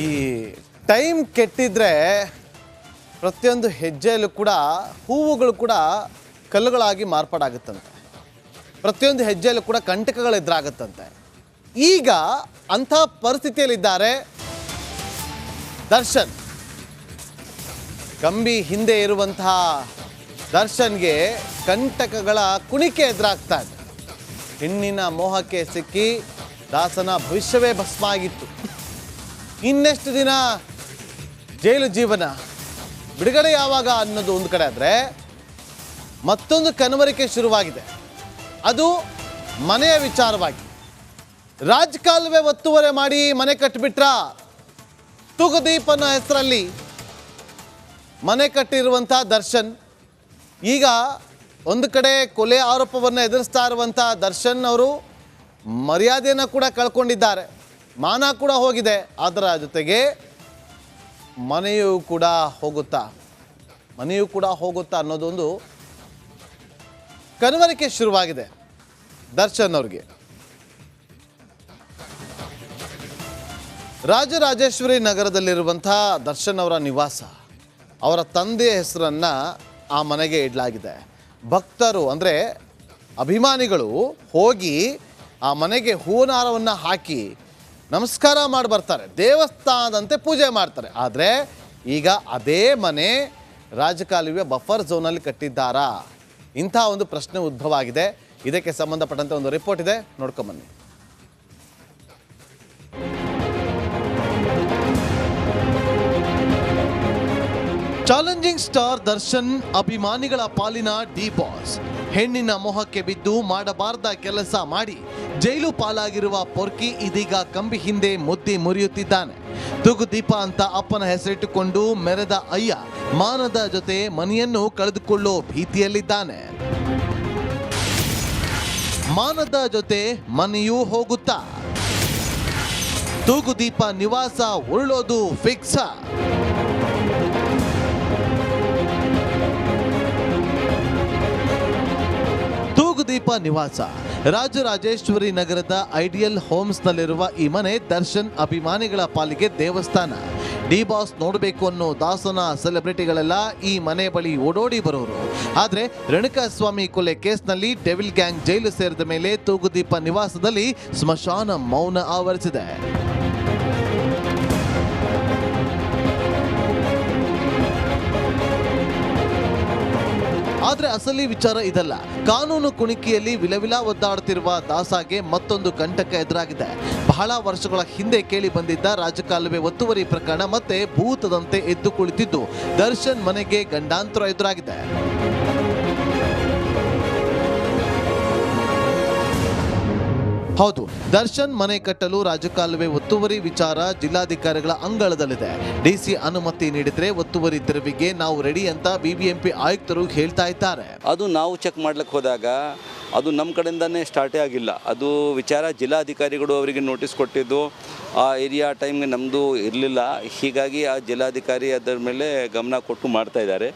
ಈ ಟೈಮ್ ಕೆಟ್ಟಿದ್ರೆ ಪ್ರತಿಯೊಂದು ಹೆಜ್ಜೆಯಲ್ಲೂ ಕೂಡ ಹೂವುಗಳು ಕೂಡ ಕಲ್ಲುಗಳಾಗಿ ಮಾರ್ಪಾಡಾಗುತ್ತಂತೆ. ಪ್ರತಿಯೊಂದು ಹೆಜ್ಜೆಯಲ್ಲೂ ಕೂಡ ಕಂಟಕಗಳು ಎದುರಾಗುತ್ತಂತೆ. ಈಗ ಅಂಥ ಪರಿಸ್ಥಿತಿಯಲ್ಲಿದ್ದಾರೆ ದರ್ಶನ್. ಕಂಬಿ ಹಿಂದೆ ಇರುವಂತಹ ದರ್ಶನ್ಗೆ ಕಂಟಕಗಳ ಕುಣಿಕೆ ಎದುರಾಗ್ತಾ ಇದೆ. ಹೆಣ್ಣಿನ ಮೋಹಕ್ಕೆ ಸಿಕ್ಕಿ ದಾಸನ ಭವಿಷ್ಯವೇ ಭಸ್ಮ ಆಗಿತ್ತು. ಇನ್ನೆಷ್ಟು ದಿನ ಜೈಲು ಜೀವನ, ಬಿಡುಗಡೆ ಯಾವಾಗ ಅನ್ನೋದು ಒಂದು ಕಡೆ ಆದರೆ, ಮತ್ತೊಂದು ಕನವರಿಕೆ ಶುರುವಾಗಿದೆ. ಅದು ಮನೆಯ ವಿಚಾರವಾಗಿ. ರಾಜಕಾಲುವೆ ಒತ್ತುವರಿ ಮಾಡಿ ಮನೆ ಕಟ್ಟಿಬಿಟ್ರ. ತೂಗುದೀಪ್ ಅನ್ನೋ ಹೆಸರಲ್ಲಿ ಮನೆ ಕಟ್ಟಿರುವಂಥ ದರ್ಶನ್ ಈಗ ಒಂದು ಕಡೆ ಕೊಲೆ ಆರೋಪವನ್ನು ಎದುರಿಸ್ತಾ ಇರುವಂಥ ದರ್ಶನ್ ಅವರು ಮರ್ಯಾದೆಯನ್ನು ಕೂಡ ಕಳ್ಕೊಂಡಿದ್ದಾರೆ, ಮಾನ ಕೂಡ ಹೋಗಿದೆ. ಅದರ ಜೊತೆಗೆ ಮನೆಯೂ ಕೂಡ ಹೋಗುತ್ತಾ ಅನ್ನೋದೊಂದು ಕನವರಿಕೆ ಶುರುವಾಗಿದೆ ದರ್ಶನ್ ಅವ್ರಿಗೆ. ರಾಜರಾಜೇಶ್ವರಿ ನಗರದಲ್ಲಿರುವಂಥ ದರ್ಶನ್ ಅವರ ನಿವಾಸ, ಅವರ ತಂದೆಯ ಹೆಸರನ್ನು ಆ ಮನೆಗೆ ಇಡಲಾಗಿದೆ. ಭಕ್ತರು ಅಂದರೆ ಅಭಿಮಾನಿಗಳು ಹೋಗಿ ಆ ಮನೆಗೆ ಹೂನಾರವನ್ನು ಹಾಕಿ ನಮಸ್ಕಾರ ಮಾಡಿ ಬರ್ತಾರೆ, ದೇವಸ್ಥಾನದಂತೆ ಪೂಜೆ ಮಾಡ್ತಾರೆ. ಆದರೆ ಈಗ ಅದೇ ಮನೆ ರಾಜಕಾಲುವೆ ಬಫರ್ ಝೋನಲ್ಲಿ ಕಟ್ಟಿದ್ದಾರಾ? ಇಂಥ ಒಂದು ಪ್ರಶ್ನೆ ಉದ್ಭವ ಆಗಿದೆ. ಇದಕ್ಕೆ ಸಂಬಂಧಪಟ್ಟಂತೆ ಒಂದು ರಿಪೋರ್ಟ್ ಇದೆ, ನೋಡ್ಕೊಂಬನ್ನಿ. ಚಾಲೆಂಜಿಂಗ್ ಸ್ಟಾರ್ ದರ್ಶನ್ ಅಭಿಮಾನಿಗಳ ಪಾಲಿನ ಡಿ ಬಾಸ್. ಹೆಣ್ಣಿನ ಮೋಹಕ್ಕೆ ಬಿದ್ದು ಮಾಡಬಾರ್ದ ಕೆಲಸ ಮಾಡಿ ಜೈಲು ಪಾಲಾಗಿರುವ ಪೊರ್ಕಿ ಇದೀಗ ಕಂಬಿ ಹಿಂದೆ ಮುದ್ದೆ ಮುರಿಯುತ್ತಿದ್ದಾನೆ. ತೂಗುದೀಪ ಅಂತ ಅಪ್ಪನ ಹೆಸರಿಟ್ಟುಕೊಂಡು ಮೆರೆದ ಅಯ್ಯ ಮಾನದ ಜೊತೆ ಮನೆಯನ್ನು ಕಳೆದುಕೊಳ್ಳೋ ಭೀತಿಯಲ್ಲಿದ್ದಾನೆ. ಮಾನದ ಜೊತೆ ಮನೆಯೂ ಹೋಗುತ್ತಾ ತೂಗುದೀಪ ನಿವಾಸ ಉರುಳೋದು ಫಿಕ್ಸ. ತೂಗುದೀಪ ನಿವಾಸ ರಾಜರಾಜೇಶ್ವರಿ ನಗರದ ಐಡಿಯಲ್ ಹೋಮ್ಸ್ನಲ್ಲಿರುವ ಈ ಮನೆ ದರ್ಶನ್ ಅಭಿಮಾನಿಗಳ ಪಾಲಿಗೆ ದೇವಸ್ಥಾನ. ಡಿ ಬಾಸ್ ನೋಡಬೇಕು ಅನ್ನೋ ದಾಸನ ಸೆಲೆಬ್ರಿಟಿಗಳೆಲ್ಲ ಈ ಮನೆ ಬಳಿ ಓಡೋಡಿ ಬರೋರು. ಆದರೆ ರೇಣುಕಾಸ್ವಾಮಿ ಕೊಲೆ ಕೇಸ್ನಲ್ಲಿ ಡೆವಿಲ್ ಗ್ಯಾಂಗ್ ಜೈಲು ಸೇರಿದ ಮೇಲೆ ತೂಗುದೀಪ ನಿವಾಸದಲ್ಲಿ ಸ್ಮಶಾನ ಮೌನ ಆವರಿಸಿದೆ. ಆದರೆ ಅಸಲಿ ವಿಚಾರ ಇದಲ್ಲ. ಕಾನೂನು ಕುಣಿಕೆಯಲ್ಲಿ ವಿಲವಿಲ ಒದ್ದಾಡುತ್ತಿರುವ ದಾಸಾಗೆ ಮತ್ತೊಂದು ಕಂಟಕ ಎದುರಾಗಿದೆ. ಬಹಳ ವರ್ಷಗಳ ಹಿಂದೆ ಕೇಳಿ ಬಂದಿದ್ದ ರಾಜಕಾಲುವೆ ಒತ್ತುವರಿ ಪ್ರಕರಣ ಮತ್ತೆ ಭೂತದಂತೆ ಎದ್ದು ಕುಳಿತಿದ್ದು ದರ್ಶನ್ ಮನೆಗೆ ಗಂಡಾಂತರ ಎದುರಾಗಿದೆ. ಹೌದು, ದರ್ಶನ್ ಮನೆ ಕಟ್ಟಲು ರಾಜಕಾಲುವೆ ಒತ್ತುವರಿ ವಿಚಾರ ಜಿಲ್ಲಾಧಿಕಾರಿಗಳ ಅಂಗಳದಲ್ಲಿದೆ. ಡಿಸಿ ಅನುಮತಿ ನೀಡಿದ್ರೆ ಒತ್ತುವರಿ ತೆರವಿಗೆ ನಾವು ರೆಡಿ ಅಂತ ಬಿಬಿಎಂಪಿ ಆಯುಕ್ತರು ಹೇಳ್ತಾ ಇದ್ದಾರೆ. ಅದು ನಾವು ಚೆಕ್ ಮಾಡ್ಲಿಕ್ಕೆ ಹೋದಾಗ ಅದು ನಮ್ಮ ಕಡೆಯಿಂದನೇ ಸ್ಟಾರ್ಟೇ ಆಗಿಲ್ಲ. ಅದು ವಿಚಾರ ಜಿಲ್ಲಾಧಿಕಾರಿಗಳು ಅವರಿಗೆ ನೋಟಿಸ್ ಕೊಟ್ಟಿದ್ದು ಆ ಏರಿಯಾ ಟೈಮ್ಗೆ ನಮ್ಮದು ಇರಲಿಲ್ಲ. ಹೀಗಾಗಿ ಆ ಜಿಲ್ಲಾಧಿಕಾರಿ ಅದರ ಮೇಲೆ ಗಮನ ಕೊಟ್ಟು ಮಾಡ್ತಾ ಇದ್ದಾರೆ.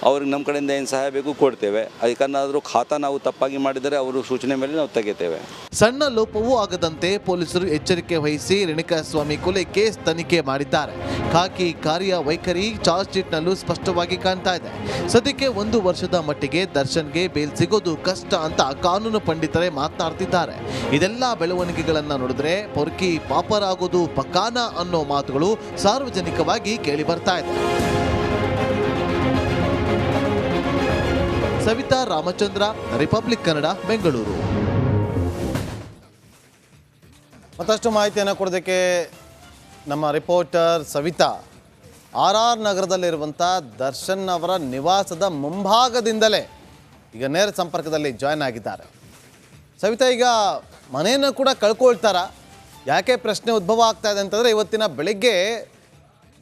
ಅವ್ರಿಗೆ ನಮ್ಮ ಕಡೆಯಿಂದ ಏನು ಸಹಾಯ ಬೇಕು ಕೊಡ್ತೇವೆ. ಅದಕ್ಕೇನಾದರೂ ಖಾತಾ ನಾವು ತಪ್ಪಾಗಿ ಮಾಡಿದರೆ ಅವರು ಸೂಚನೆ ಮೇಲೆ ನಾವು ತೆಗಿತೇವೆ. ಸಣ್ಣ ಲೋಪವೂ ಆಗದಂತೆ ಪೊಲೀಸರು ಎಚ್ಚರಿಕೆ ವಹಿಸಿ ರೇಣುಕಾಸ್ವಾಮಿ ಕೊಲೆ ಕೇಸ್ ತನಿಖೆ ಮಾಡಿದ್ದಾರೆ. ಖಾಕಿ ಕಾರ್ಯವೈಖರಿ ಚಾರ್ಜ್ ಶೀಟ್ನಲ್ಲೂ ಸ್ಪಷ್ಟವಾಗಿ ಕಾಣ್ತಾ ಇದೆ. ಸದ್ಯಕ್ಕೆ 1 ವರ್ಷದ ಮಟ್ಟಿಗೆ ದರ್ಶನ್ಗೆ ಬೇಲ್ ಸಿಗೋದು ಕಷ್ಟ ಅಂತ ಕಾನೂನು ಪಂಡಿತರೇ ಮಾತನಾಡ್ತಿದ್ದಾರೆ. ಇದೆಲ್ಲ ಬೆಳವಣಿಗೆಗಳನ್ನ ನೋಡಿದ್ರೆ ಪೊರ್ಕಿ ಪಾಪರಾಗೋದು ಪಕ್ಕಾನ ಅನ್ನೋ ಮಾತುಗಳು ಸಾರ್ವಜನಿಕವಾಗಿ ಕೇಳಿ ಬರ್ತಾ ಇದೆ. ಸವಿತಾ ರಾಮಚಂದ್ರ, ರಿಪಬ್ಲಿಕ್ ಕನ್ನಡ, ಬೆಂಗಳೂರು. ಮತ್ತಷ್ಟು ಮಾಹಿತಿಯನ್ನು ಕೊಡೋದಕ್ಕೆ ನಮ್ಮ ರಿಪೋರ್ಟರ್ ಸವಿತಾ RR ನಗರದಲ್ಲಿರುವಂಥ ದರ್ಶನ್ ಅವರ ನಿವಾಸದ ಮುಂಭಾಗದಿಂದಲೇ ಈಗ ನೇರ ಸಂಪರ್ಕದಲ್ಲಿ ಜಾಯ್ನ್ ಆಗಿದ್ದಾರೆ. ಸವಿತಾ, ಈಗ ಮನೆಯನ್ನು ಕೂಡ ಕಳ್ಕೊಳ್ತಾರ? ಯಾಕೆ ಪ್ರಶ್ನೆ ಉದ್ಭವ ಆಗ್ತಾ ಇದೆ ಅಂತಂದರೆ, ಇವತ್ತಿನ ಬೆಳಗ್ಗೆ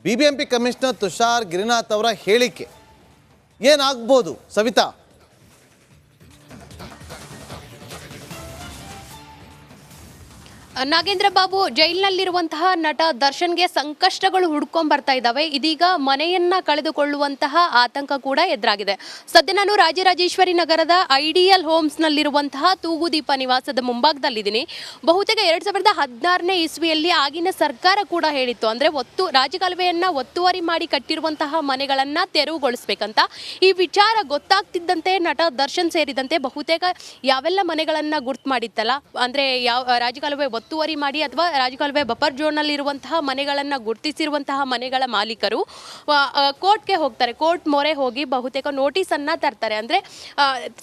BBMP ಕಮಿಷನರ್ ತುಷಾರ್ ಗಿರಿನಾಥ್ ಅವರ ಹೇಳಿಕೆ ಏನಾಗ್ಬೋದು ಸವಿತಾ? ನಾಗೇಂದ್ರ ಬಾಬು, ಜೈಲಿನಲ್ಲಿರುವಂತಹ ನಟ ದರ್ಶನ್ಗೆ ಸಂಕಷ್ಟಗಳು ಹುಡ್ಕೊಂಡ್ ಬರ್ತಾ ಇದ್ದಾವೆ. ಇದೀಗ ಮನೆಯನ್ನ ಕಳೆದುಕೊಳ್ಳುವಂತಹ ಆತಂಕ ಕೂಡ ಎದುರಾಗಿದೆ. ಸದ್ಯ ನಾನು ರಾಜರಾಜೇಶ್ವರಿ ನಗರದ ಐಡಿಯಲ್ ಹೋಮ್ಸ್ ನಲ್ಲಿರುವಂತಹ ತೂಗುದೀಪ ನಿವಾಸದ ಮುಂಭಾಗದಲ್ಲಿದ್ದೀನಿ. ಬಹುತೇಕ 2016ನೇ ಇಸ್ವಿಯಲ್ಲಿ ಆಗಿನ ಸರ್ಕಾರ ಕೂಡ ಹೇಳಿತ್ತು, ಅಂದ್ರೆ ರಾಜಕಾಲುವೆಯನ್ನ ಒತ್ತುವರಿ ಮಾಡಿ ಕಟ್ಟಿರುವಂತಹ ಮನೆಗಳನ್ನ ತೆರವುಗೊಳಿಸ್ಬೇಕಂತ. ಈ ವಿಚಾರ ಗೊತ್ತಾಗ್ತಿದ್ದಂತೆ ನಟ ದರ್ಶನ್ ಸೇರಿದಂತೆ ಬಹುತೇಕ ಯಾವೆಲ್ಲ ಮನೆಗಳನ್ನ ಗುರ್ತು ಮಾಡಿತ್ತಲ್ಲ, ಅಂದ್ರೆ ಯಾವ ರಾಜಕಾಲುವೆ ಒತ್ತುವರಿ ಮಾಡಿ ಅಥವಾ ರಾಜಕಾಲುವೆ ಬಫರ್ ಝೋನ್ ಇರುವಂತಹ ಮನೆಗಳನ್ನ ಗುರುತಿಸಿರುವಂತಹ ಮನೆಗಳ ಮಾಲೀಕರು ಕೋರ್ಟ್ಗೆ ಹೋಗ್ತಾರೆ. ಕೋರ್ಟ್ ಮೊರೆ ಹೋಗಿ ಬಹುತೇಕ ನೋಟಿಸ್ ಅನ್ನ ತರ್ತಾರೆ. ಅಂದ್ರೆ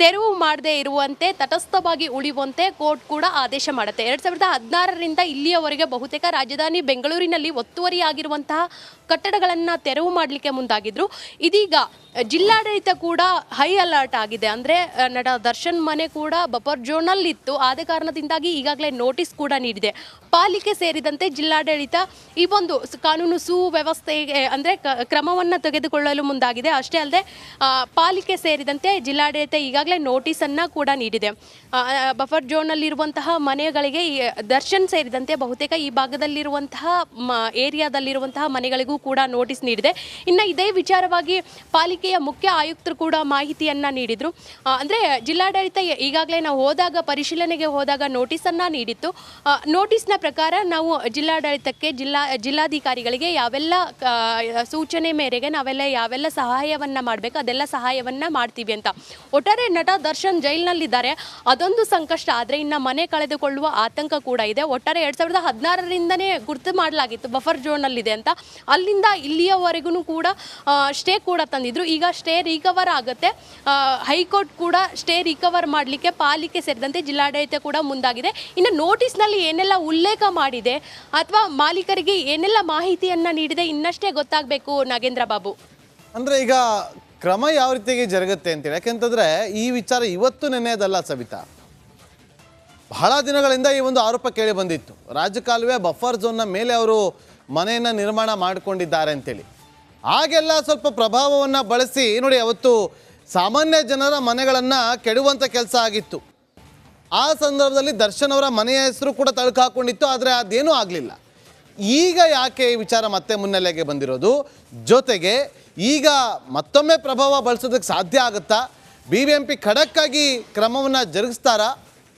ತೆರವು ಮಾಡದೆ ಇರುವಂತೆ, ತಟಸ್ಥವಾಗಿ ಉಳಿಯುವಂತೆ ಕೋರ್ಟ್ ಕೂಡ ಆದೇಶ ಮಾಡುತ್ತೆ. 2016ರಿಂದ ಇಲ್ಲಿಯವರೆಗೆ ಬಹುತೇಕ ರಾಜಧಾನಿ ಬೆಂಗಳೂರಿನಲ್ಲಿ ಒತ್ತುವರಿ ಆಗಿರುವಂತಹ ಕಟ್ಟಡಗಳನ್ನ ತೆರವು ಮಾಡಲಿಕ್ಕೆ ಮುಂದಾಗಿದ್ರು. ಇದೀಗ ಜಿಲ್ಲಾಡಳಿತ ಕೂಡ ಹೈ ಅಲರ್ಟ್ ಆಗಿದೆ. ಅಂದ್ರೆ ನಟ ದರ್ಶನ್ ಮನೆ ಕೂಡ ಬಫರ್ ಝೋನಲ್ಲಿ ಇತ್ತು. ಆದ ಕಾರಣದಿಂದಾಗಿ ಈಗಾಗಲೇ ನೋಟಿಸ್ ಕೂಡ ನೀಡಿದೆ. ಪಾಲಿಕೆ ಸೇರಿದಂತೆ ಜಿಲ್ಲಾಡಳಿತ ಈ ಒಂದು ಕಾನೂನು ಸುವ್ಯವಸ್ಥೆಗೆ ಅಂದ್ರೆ ಕ್ರಮವನ್ನು ತೆಗೆದುಕೊಳ್ಳಲು ಮುಂದಾಗಿದೆ. ಅಷ್ಟೇ ಅಲ್ಲದೆ ಪಾಲಿಕೆ ಸೇರಿದಂತೆ ಜಿಲ್ಲಾಡಳಿತ ಈಗಾಗಲೇ ನೋಟಿಸ್ ಅನ್ನ ಕೂಡ ನೀಡಿದೆ. ಬಫರ್ ಝೋನಲ್ಲಿರುವಂತಹ ಮನೆಗಳಿಗೆ ದರ್ಶನ್ ಸೇರಿದಂತೆ ಬಹುತೇಕ ಈ ಭಾಗದಲ್ಲಿರುವಂತಹ ಏರಿಯಾದಲ್ಲಿರುವಂತಹ ಮನೆಗಳಿಗೂ ಕೂಡ ನೋಟಿಸ್ ನೀಡಿದೆ. ಇನ್ನು ಇದೇ ವಿಚಾರವಾಗಿ ಪಾಲಿಕೆಯ ಮುಖ್ಯ ಆಯುಕ್ತರು ಕೂಡ ಮಾಹಿತಿಯನ್ನ ನೀಡಿದ್ರು. ಅಂದ್ರೆ ಜಿಲ್ಲಾಡಳಿತ ಈಗಾಗಲೇ ನಾವು ಹೋದಾಗ, ಪರಿಶೀಲನೆಗೆ ಹೋದಾಗ ನೋಟಿಸ್ ಅನ್ನ ನೀಡಿತ್ತು. ನೋಟಿಸ್ನ ಪ್ರಕಾರ ನಾವು ಜಿಲ್ಲಾಡಳಿತಕ್ಕೆ, ಜಿಲ್ಲಾಧಿಕಾರಿಗಳಿಗೆ ಯಾವೆಲ್ಲ ಸೂಚನೆ ಮೇರೆಗೆ ನಾವೆಲ್ಲ ಯಾವೆಲ್ಲ ಸಹಾಯವನ್ನ ಮಾಡಬೇಕು ಅದೆಲ್ಲ ಸಹಾಯವನ್ನ ಮಾಡ್ತೀವಿ ಅಂತ. ಒಟ್ಟಾರೆ ನಟ ದರ್ಶನ್ ಜೈಲಿನಲ್ಲಿದ್ದಾರೆ, ಅದೊಂದು ಸಂಕಷ್ಟ. ಆದರೆ ಇನ್ನು ಮನೆ ಕಳೆದುಕೊಳ್ಳುವ ಆತಂಕ ಕೂಡ ಇದೆ. ಒಟ್ಟಾರೆ 2016ರಿಂದನೇ ಗುರ್ತು ಮಾಡಲಾಗಿತ್ತು ಬಫರ್ ಝೋನಲ್ಲಿದೆ ಅಂತ. ಅಲ್ಲಿಂದ ಇಲ್ಲಿಯವರೆಗೂ ಕೂಡ ಸ್ಟೇ ಕೂಡ ತಂದಿದ್ರು. ಈಗ ಸ್ಟೇ ರಿಕವರ್ ಆಗುತ್ತೆ. ಹೈಕೋರ್ಟ್ ಕೂಡ ಸ್ಟೇ ರಿಕವರ್ ಮಾಡಲಿಕ್ಕೆ ಪಾಲಿಕೆ ಸೇರಿದಂತೆ ಜಿಲ್ಲಾಡಳಿತ ಕೂಡ ಮುಂದಾಗಿದೆ. ಇನ್ನು ನೋಟಿಸ್ನಲ್ಲಿ ಏನೆಲ್ಲ ಉಲ್ಲೇಖ ಮಾಡಿದೆ ಅಥವಾ ಮಾಲೀಕರಿಗೆ ಏನೆಲ್ಲ ಮಾಹಿತಿಯನ್ನ ನೀಡಿದೆ ಇನ್ನಷ್ಟೇ ಗೊತ್ತಾಗಬೇಕು ನಾಗೇಂದ್ರ ಬಾಬು. ಅಂದರೆ ಈಗ ಕ್ರಮ ಯಾವ ರೀತಿಯಾಗಿ ಜರುಗುತ್ತೆ ಅಂತೇಳಿ, ಯಾಕೆಂತಂದರೆ ಈ ವಿಚಾರ ಇವತ್ತು ನೆನೆಯದಲ್ಲ ಸವಿತಾ. ಬಹಳ ದಿನಗಳಿಂದ ಈ ಒಂದು ಆರೋಪ ಕೇಳಿ ಬಂದಿತ್ತು. ರಾಜಕಾಲುವೆ ಬಫರ್ ಝೋನ್ನ ಮೇಲೆ ಅವರು ಮನೆಯನ್ನು ನಿರ್ಮಾಣ ಮಾಡಿಕೊಂಡಿದ್ದಾರೆ ಅಂತೇಳಿ. ಆಗೆಲ್ಲ ಸ್ವಲ್ಪ ಪ್ರಭಾವವನ್ನು ಬಳಸಿ ನೋಡಿ, ಅವತ್ತು ಸಾಮಾನ್ಯ ಜನರ ಮನೆಗಳನ್ನು ಕೆಡುವಂಥ ಕೆಲಸ ಆಗಿತ್ತು. ಆ ಸಂದರ್ಭದಲ್ಲಿ ದರ್ಶನ್ ಅವರ ಮನೆಯ ಹೆಸರು ಕೂಡ ತಳುಕು ಹಾಕ್ಕೊಂಡಿತ್ತು. ಆದರೆ ಅದೇನೂ ಆಗಲಿಲ್ಲ. ಈಗ ಯಾಕೆ ಈ ವಿಚಾರ ಮತ್ತೆ ಮುನ್ನೆಲೆಗೆ ಬಂದಿರೋದು? ಜೊತೆಗೆ ಈಗ ಮತ್ತೊಮ್ಮೆ ಪ್ರಭಾವ ಬಳಸೋದಕ್ಕೆ ಸಾಧ್ಯ ಆಗುತ್ತಾ? BBMP ಖಡಕ್ಕಾಗಿ ಕ್ರಮವನ್ನು ಜರುಗಿಸ್ತಾರಾ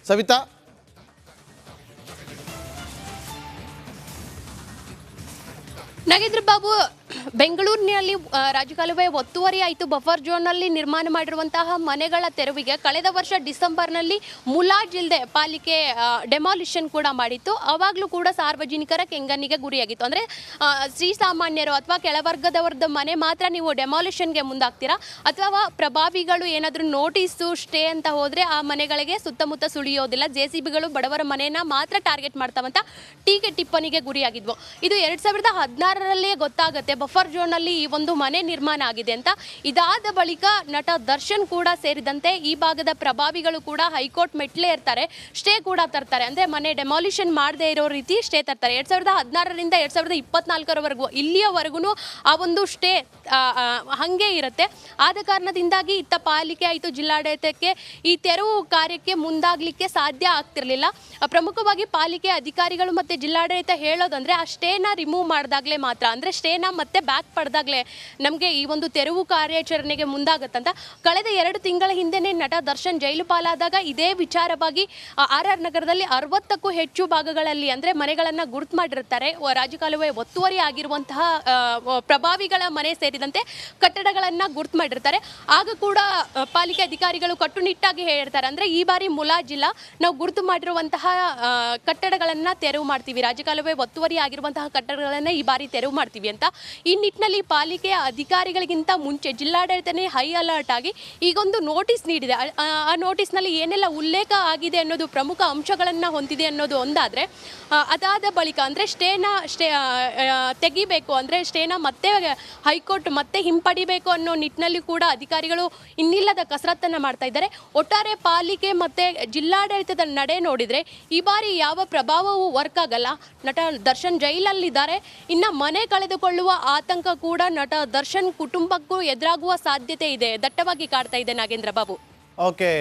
ಸವಿತಾ? ನಾಗೇಂದ್ರ ಬಾಬು, ಬೆಂಗಳೂರಿನಲ್ಲಿ ರಾಜಕಾಲುವೆ ಒತ್ತುವರಿ ಆಯಿತು. ಬಫರ್ ಝೋನ್ನಲ್ಲಿ ನಿರ್ಮಾಣ ಮಾಡಿರುವಂತಹ ಮನೆಗಳ ತೆರವಿಗೆ ಕಳೆದ ವರ್ಷ ಡಿಸೆಂಬರ್ನಲ್ಲಿ ಮುಲಾಜಿಲ್ದೆ ಪಾಲಿಕೆ ಡೆಮಾಲಿಷನ್ ಕೂಡ ಮಾಡಿತ್ತು. ಅವಾಗಲೂ ಕೂಡ ಸಾರ್ವಜನಿಕರ ಕೆಂಗಣ್ಣಿಗೆ ಗುರಿಯಾಗಿತ್ತು. ಅಂದರೆ ಶ್ರೀಸಾಮಾನ್ಯರು ಅಥವಾ ಕೆಳವರ್ಗದವ್ರದ್ದು ಮನೆ ಮಾತ್ರ ನೀವು ಡೆಮಾಲಿಷನ್ಗೆ ಮುಂದಾಗ್ತೀರಾ, ಅಥವಾ ಪ್ರಭಾವಿಗಳು ಏನಾದರೂ ನೋಟಿಸು ಸ್ಟೇ ಅಂತ ಹೋದರೆ ಆ ಮನೆಗಳಿಗೆ ಸುತ್ತಮುತ್ತ ಸುಳಿಯೋದಿಲ್ಲ, JCBಗಳು ಬಡವರ ಮನೆಯನ್ನ ಮಾತ್ರ ಟಾರ್ಗೆಟ್ ಮಾಡ್ತಾವಂತ ಟೀಕೆ ಟಿಪ್ಪಣಿಗೆ ಗುರಿಯಾಗಿದ್ವು. ಇದು 2016ರಲ್ಲೇ ಗೊತ್ತಾಗುತ್ತೆ ಬಫರ್ ಝೋನಲ್ಲಿ ಈ ಒಂದು ಮನೆ ನಿರ್ಮಾಣ ಆಗಿದೆ ಅಂತ. ಇದಾದ ಬಳಿಕ ನಟ ದರ್ಶನ್ ಕೂಡ ಸೇರಿದಂತೆ ಈ ಭಾಗದ ಪ್ರಭಾವಿಗಳು ಕೂಡ ಹೈಕೋರ್ಟ್ ಮೆಟ್ಲೇ ಇರ್ತಾರೆ, ಸ್ಟೇ ಕೂಡ ತರ್ತಾರೆ. ಅಂದ್ರೆ ಮನೆ ಡೆಮಾಲಿಷನ್ ಮಾಡದೇ ಇರೋ ರೀತಿ ಸ್ಟೇ ತರ್ತಾರೆ. 2016ರಿಂದ 2024ರವರೆಗೂ ಇಲ್ಲಿಯವರೆಗೂ ಆ ಒಂದು ಸ್ಟೇ ಹಂಗೆ ಇರುತ್ತೆ. ಆದ ಕಾರಣದಿಂದಾಗಿ ಇತ್ತ ಪಾಲಿಕೆ ಆಯಿತು ಜಿಲ್ಲಾಡಳಿತಕ್ಕೆ ಈ ತೆರವು ಕಾರ್ಯಕ್ಕೆ ಮುಂದಾಗಲಿಕ್ಕೆ ಸಾಧ್ಯ ಆಗ್ತಿರ್ಲಿಲ್ಲ. ಪ್ರಮುಖವಾಗಿ ಪಾಲಿಕೆ ಅಧಿಕಾರಿಗಳು ಮತ್ತೆ ಜಿಲ್ಲಾಡಳಿತ ಹೇಳೋದಂದ್ರೆ ಆ ಸ್ಟೇನ ರಿಮೂವ್ ಮಾಡಿದಾಗಲೇ ಮಾತ್ರ, ಅಂದ್ರೆ ಸ್ಟೇನ ಮತ್ತೆ ಬ್ಯಾಕ್ ಪಡೆದಾಗಲೇ ನಮಗೆ ಈ ಒಂದು ತೆರವು ಕಾರ್ಯಾಚರಣೆಗೆ ಮುಂದಾಗತ್ತಂತ. ಕಳೆದ 2 ತಿಂಗಳ ಹಿಂದೆನೇ ನಟ ದರ್ಶನ್ ಜೈಲು ಪಾಲಾದಾಗ ಇದೇ ವಿಚಾರವಾಗಿ RR ನಗರದಲ್ಲಿ 60ಕ್ಕೂ ಹೆಚ್ಚು ಭಾಗಗಳಲ್ಲಿ ಅಂದ್ರೆ ಮನೆಗಳನ್ನ ಗುರುತು ಮಾಡಿರ್ತಾರೆ. ರಾಜಕಾಲುವೆ ಒತ್ತುವರಿ ಆಗಿರುವಂತಹ ಪ್ರಭಾವಿಗಳ ಮನೆ ಸೇರಿದಂತೆ ಕಟ್ಟಡಗಳನ್ನ ಗುರುತು ಮಾಡಿರ್ತಾರೆ. ಆಗ ಕೂಡ ಪಾಲಿಕೆ ಅಧಿಕಾರಿಗಳು ಕಟ್ಟುನಿಟ್ಟಾಗಿ ಹೇಳಿರ್ತಾರೆ, ಅಂದ್ರೆ ಈ ಬಾರಿ ಮುಲಾಜಿಲ್ಲ, ನಾವು ಗುರುತು ಮಾಡಿರುವಂತಹ ಕಟ್ಟಡಗಳನ್ನ ತೆರವು ಮಾಡ್ತೀವಿ, ರಾಜಕಾಲುವೆ ಒತ್ತುವರಿ ಆಗಿರುವಂತಹ ಕಟ್ಟಡಗಳನ್ನ ಈ ಬಾರಿ ತೆರವು ಮಾಡ್ತೀವಿ ಅಂತ. ಈ ನಿಟ್ಟಿನಲ್ಲಿ ಪಾಲಿಕೆಯ ಅಧಿಕಾರಿಗಳಿಗಿಂತ ಮುಂಚೆ ಜಿಲ್ಲಾಡಳಿತನೇ ಹೈ ಅಲರ್ಟ್ ಆಗಿ ಈಗೊಂದು ನೋಟಿಸ್ ನೀಡಿದೆ. ಆ ನೋಟಿಸ್ನಲ್ಲಿ ಏನೆಲ್ಲ ಉಲ್ಲೇಖ ಆಗಿದೆ ಅನ್ನೋದು, ಪ್ರಮುಖ ಅಂಶಗಳನ್ನು ಹೊಂದಿದೆ ಅನ್ನೋದು ಒಂದಾದರೆ, ಅದಾದ ಬಳಿಕ ಅಂದರೆ ಸ್ಟೇ ತೆಗಿಬೇಕು, ಅಂದರೆ ಸ್ಟೇನ ಮತ್ತೆ ಹೈಕೋರ್ಟ್ ಮತ್ತೆ ಹಿಂಪಡಿಬೇಕು ಅನ್ನೋ ನಿಟ್ಟಿನಲ್ಲಿ ಕೂಡ ಅಧಿಕಾರಿಗಳು ಇನ್ನಿಲ್ಲದ ಕಸರತ್ತನ್ನು ಮಾಡ್ತಾ ಇದ್ದಾರೆ. ಒಟ್ಟಾರೆ ಪಾಲಿಕೆ ಮತ್ತು ಜಿಲ್ಲಾಡಳಿತದ ನಡೆ ನೋಡಿದರೆ ಈ ಬಾರಿ ಯಾವ ಪ್ರಭಾವವೂ ವರ್ಕ್ ಆಗಲ್ಲ. ನಟ ದರ್ಶನ್ ಜೈಲಲ್ಲಿದ್ದಾರೆ. ಇನ್ನು ಮನೆ ಕಳೆದುಕೊಳ್ಳುವ ಆತಂಕ ಕೂಡ ನಟ ದರ್ಶನ್ ಕುಟುಂಬಕ್ಕೂ ಎದುರಾಗುವ ಸಾಧ್ಯತೆ ಇದೆ, ದಟ್ಟವಾಗಿ ಕಾಡ್ತಾ ಇದೆ ನಾಗೇಂದ್ರ ಬಾಬು. ಓಕೆ.